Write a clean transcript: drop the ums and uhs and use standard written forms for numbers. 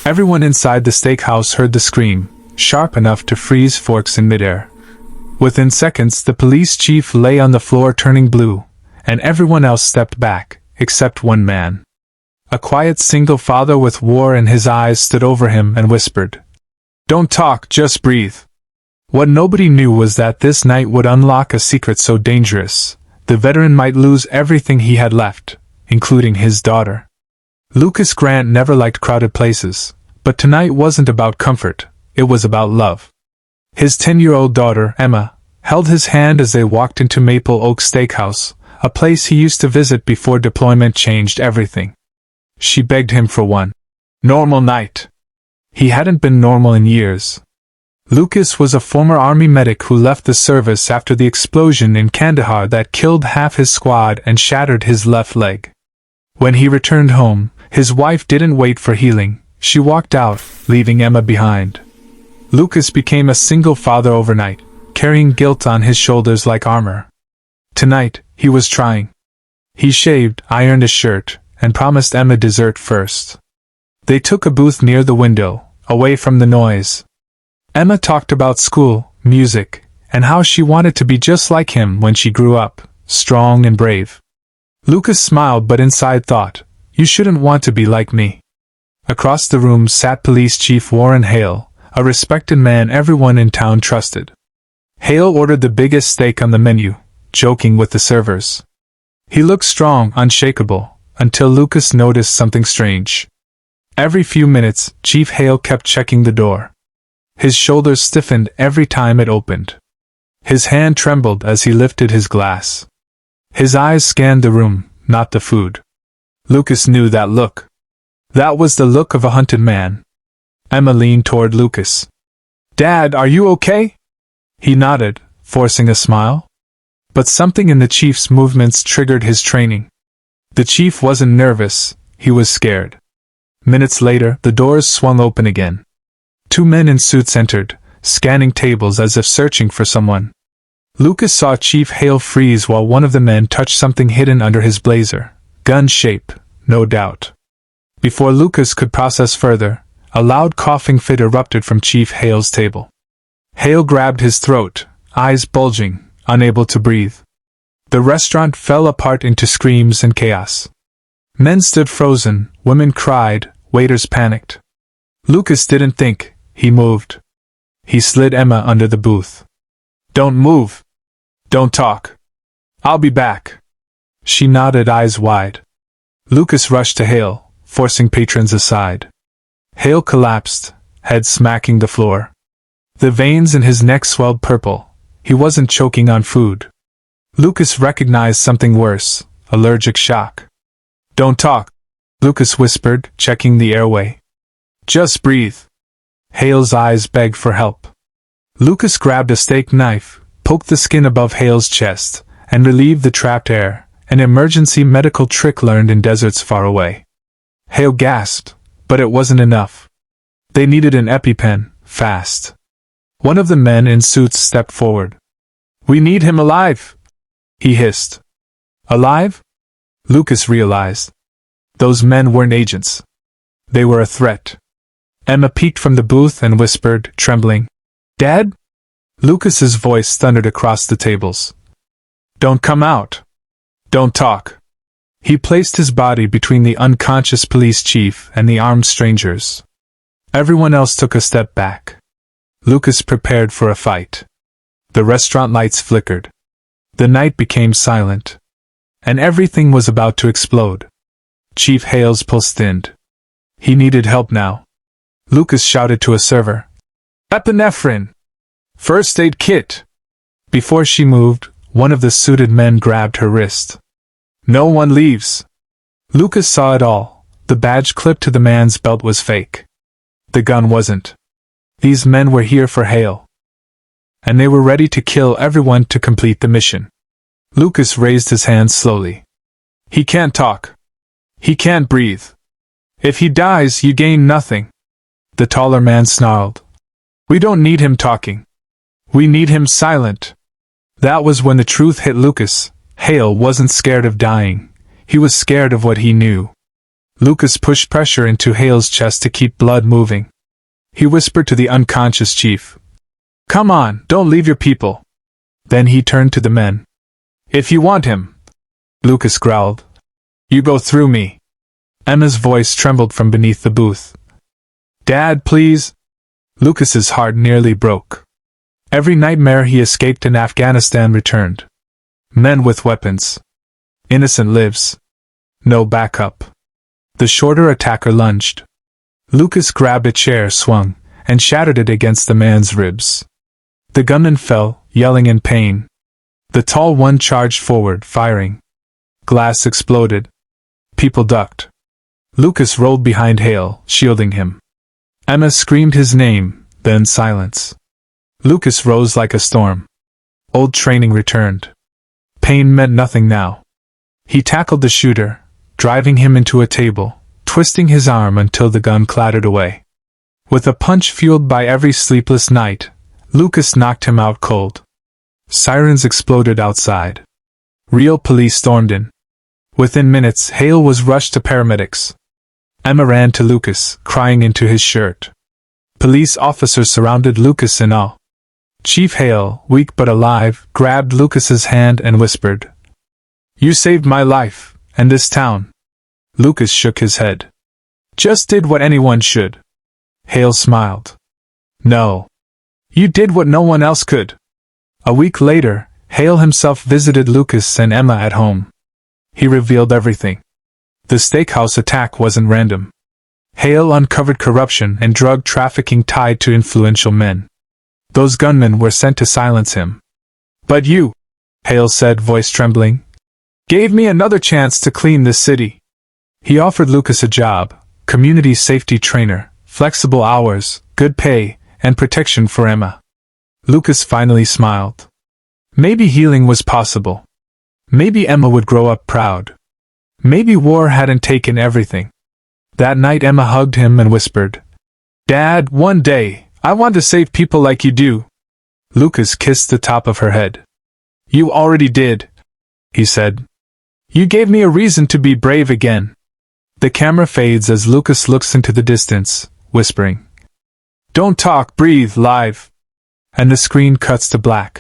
Everyone inside the steakhouse heard the scream, sharp enough to freeze forks in midair. Within seconds, the police chief lay on the floor turning blue, and everyone else stepped back, except one man. A quiet single father with war in his eyes stood over him and whispered, "Don't talk, just breathe." What nobody knew was that this night would unlock a secret so dangerous, the veteran might lose everything he had left, including his daughter. Lucas Grant never liked crowded places, but tonight wasn't about comfort, it was about love. His 10-year-old daughter, Emma, held his hand as they walked into Maple Oak Steakhouse, a place he used to visit before deployment changed everything. She begged him for one normal night. He hadn't been normal in years. Lucas was a former army medic who left the service after the explosion in Kandahar that killed half his squad and shattered his left leg. When he returned home, his wife didn't wait for healing. She walked out, leaving Emma behind. Lucas became a single father overnight, carrying guilt on his shoulders like armor. Tonight, he was trying. He shaved, ironed his shirt, and promised Emma dessert first. They took a booth near the window, away from the noise. Emma talked about school, music, and how she wanted to be just like him when she grew up, strong and brave. Lucas smiled but inside thought, "You shouldn't want to be like me." Across the room sat Police Chief Warren Hale, a respected man everyone in town trusted. Hale ordered the biggest steak on the menu, joking with the servers. He looked strong, unshakable, until Lucas noticed something strange. Every few minutes, Chief Hale kept checking the door. His shoulders stiffened every time it opened. His hand trembled as he lifted his glass. His eyes scanned the room, not the food. Lucas knew that look. That was the look of a hunted man. Emma leaned toward Lucas. "Dad, are you okay?" He nodded, forcing a smile. But something in the chief's movements triggered his training. The chief wasn't nervous, he was scared. Minutes later, the doors swung open again. Two men in suits entered, scanning tables as if searching for someone. Lucas saw Chief Hale freeze while one of the men touched something hidden under his blazer. Gun shape, no doubt. Before Lucas could process further, a loud coughing fit erupted from Chief Hale's table. Hale grabbed his throat, eyes bulging, unable to breathe. The restaurant fell apart into screams and chaos. Men stood frozen, women cried, waiters panicked. Lucas didn't think, he moved. He slid Emma under the booth. "Don't move. Don't talk. I'll be back." She nodded, eyes wide. Lucas rushed to Hale, forcing patrons aside. Hale collapsed, head smacking the floor. The veins in his neck swelled purple. He wasn't choking on food. Lucas recognized something worse, allergic shock. "Don't talk," Lucas whispered, checking the airway. "Just breathe." Hale's eyes begged for help. Lucas grabbed a steak knife, poked the skin above Hale's chest, and relieved the trapped air, an emergency medical trick learned in deserts far away. Hale gasped, but it wasn't enough. They needed an EpiPen, fast. One of the men in suits stepped forward. "We need him alive," he hissed. Alive? Lucas realized. Those men weren't agents. They were a threat. Emma peeked from the booth and whispered, trembling, "Dad?" Lucas's voice thundered across the tables. "Don't come out. Don't talk." He placed his body between the unconscious police chief and the armed strangers. Everyone else took a step back. Lucas prepared for a fight. The restaurant lights flickered. The night became silent. And everything was about to explode. Chief Hale's pulse thinned. He needed help now. Lucas shouted to a server, "Epinephrine! First aid kit!" Before she moved, one of the suited men grabbed her wrist. "No one leaves." Lucas saw it all. The badge clipped to the man's belt was fake. The gun wasn't. These men were here for Hale. And they were ready to kill everyone to complete the mission. Lucas raised his hands slowly. "He can't talk. He can't breathe. If he dies, you gain nothing." The taller man snarled. "We don't need him talking. We need him silent." That was when the truth hit Lucas. Hale wasn't scared of dying. He was scared of what he knew. Lucas pushed pressure into Hale's chest to keep blood moving. He whispered to the unconscious chief, "Come on, don't leave your people." Then he turned to the men. "If you want him," Lucas growled, "you go through me." Emma's voice trembled from beneath the booth. "Dad, please." Lucas's heart nearly broke. Every nightmare he escaped in Afghanistan returned. Men with weapons. Innocent lives. No backup. The shorter attacker lunged. Lucas grabbed a chair, swung, and shattered it against the man's ribs. The gunman fell, yelling in pain. The tall one charged forward, firing. Glass exploded. People ducked. Lucas rolled behind Hale, shielding him. Emma screamed his name, then silence. Lucas rose like a storm. Old training returned. Pain meant nothing now. He tackled the shooter, driving him into a table, twisting his arm until the gun clattered away. With a punch fueled by every sleepless night, Lucas knocked him out cold. Sirens exploded outside. Real police stormed in. Within minutes, Hale was rushed to paramedics. Emma ran to Lucas, crying into his shirt. Police officers surrounded Lucas in awe. Chief Hale, weak but alive, grabbed Lucas's hand and whispered, "You saved my life, and this town." Lucas shook his head. "Just did what anyone should." Hale smiled. "No. You did what no one else could." A week later, Hale himself visited Lucas and Emma at home. He revealed everything. The Steakhouse attack wasn't random. Hale uncovered corruption and drug trafficking tied to influential men. Those gunmen were sent to silence him. "But you," Hale said, voice trembling, "gave me another chance to clean this city." He offered Lucas a job, community safety trainer, flexible hours, good pay, and protection for Emma. Lucas finally smiled. Maybe healing was possible. Maybe Emma would grow up proud. Maybe war hadn't taken everything. That night Emma hugged him and whispered, "Dad, one day, I want to save people like you do." Lucas kissed the top of her head. "You already did," he said. "You gave me a reason to be brave again." The camera fades as Lucas looks into the distance, whispering, "Don't talk, breathe, live." And the screen cuts to black.